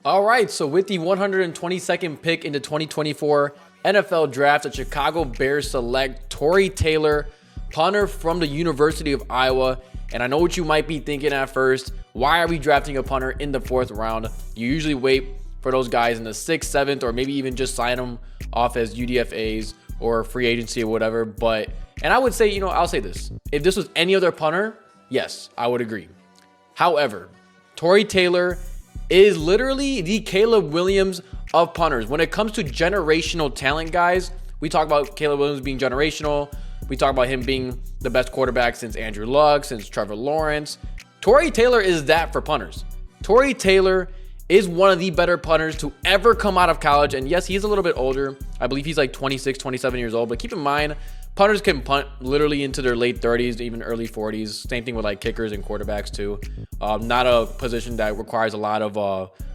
All right, so with the 122nd pick in the 2024 NFL Draft, the Chicago Bears select Tory Taylor, punter from the University of Iowa. And I know what you might be thinking at first. Why are we drafting a punter in the 4th round? You usually wait for those guys in the 6th, 7th, or maybe even just sign them off as UDFAs or free agency or whatever. And I would say, I'll say this. If this was any other punter, yes, I would agree. However, Tory Taylor is literally the Caleb Williams of punters. When it comes to generational talent, guys, we talk about Caleb Williams being generational. We talk about him being the best quarterback since Andrew Luck, since Trevor Lawrence. Tory Taylor is that for punters. Tory Taylor is one of the better punters to ever come out of college. And yes, he's a little bit older. I believe he's like 26, 27 years old. But keep in mind, punters can punt literally into their late 30s, even early 40s. Same thing with like kickers and quarterbacks too. Not a position that requires a lot of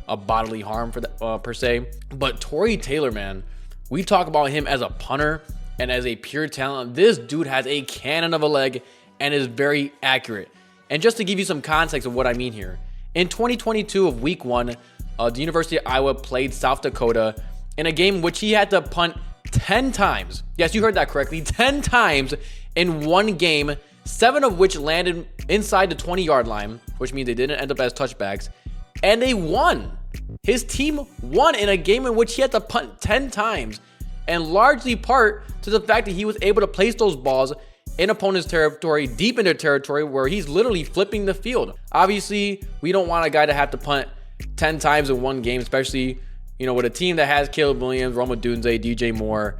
a bodily harm per se. But Tory Taylor, man, we talk about him as a punter and as a pure talent. This dude has a cannon of a leg and is very accurate. And just to give you some context of what I mean here, in 2022 of week 1, the University of Iowa played South Dakota in a game which he had to punt 10 times. Yes, you heard that correctly. 10 times in one game, 7 of which landed inside the 20-yard line, which means they didn't end up as touchbacks. And they won. His team won in a game in which he had to punt 10 times. And largely part to the fact that he was able to place those balls in opponent's territory, deep in their territory, where he's literally flipping the field. Obviously, we don't want a guy to have to punt 10 times in one game, especially, with a team that has Caleb Williams, Rome Odunze, DJ Moore,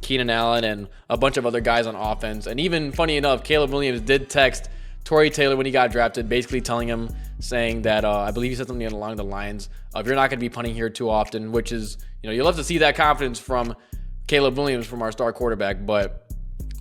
Keenan Allen, and a bunch of other guys on offense. And even funny enough, Caleb Williams did text Tory Taylor when he got drafted, basically telling him, saying that, I believe he said something along the lines of, you're not going to be punting here too often, which is, you love to see that confidence from Caleb Williams, from our star quarterback,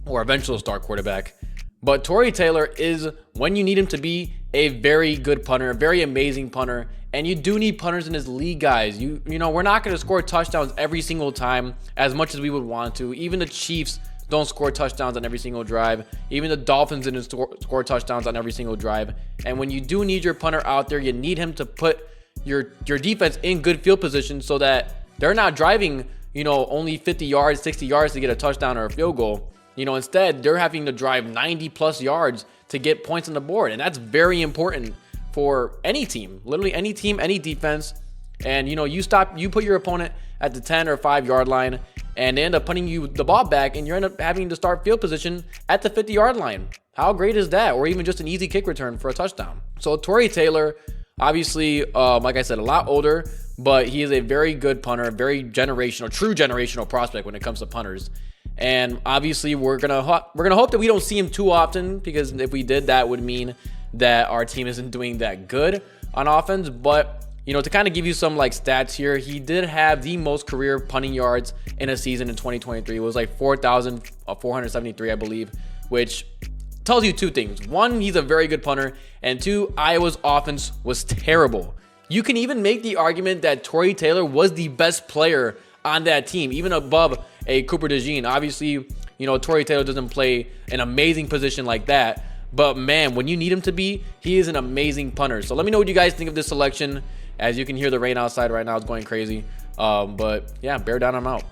or eventual star quarterback. But Tory Taylor is, when you need him to be, a very good punter, a very amazing punter. And you do need punters in this league, guys. We're not going to score touchdowns every single time as much as we would want to. Even the Chiefs don't score touchdowns on every single drive. Even the Dolphins didn't score touchdowns on every single drive. And when you do need your punter out there, you need him to put your defense in good field position so that they're not driving, only 50 yards, 60 yards to get a touchdown or a field goal. Instead, they're having to drive 90 plus yards to get points on the board. And that's very important for any team, literally any team, any defense. And, you put your opponent at the 10 or 5 yard line and they end up punting you the ball back and you end up having to start field position at the 50 yard line. How great is that? Or even just an easy kick return for a touchdown. So Tory Taylor, obviously, like I said, a lot older, but he is a very good punter, a very generational, true generational prospect when it comes to punters. And obviously, we're gonna hope that we don't see him too often, because if we did, that would mean that our team isn't doing that good on offense. But to kind of give you some like stats here, he did have the most career punting yards in a season in 2023. It was like 4,473, I believe, which tells you two things. One, he's a very good punter, and two, Iowa's offense was terrible. You can even make the argument that Tory Taylor was the best player on that team, even above a Cooper DeJean. Obviously, Tory Taylor doesn't play an amazing position like that, but man, when you need him to be, he is an amazing punter. So let me know what you guys think of this selection. As you can hear, the rain outside right now is going crazy. But yeah, bear down, I'm out.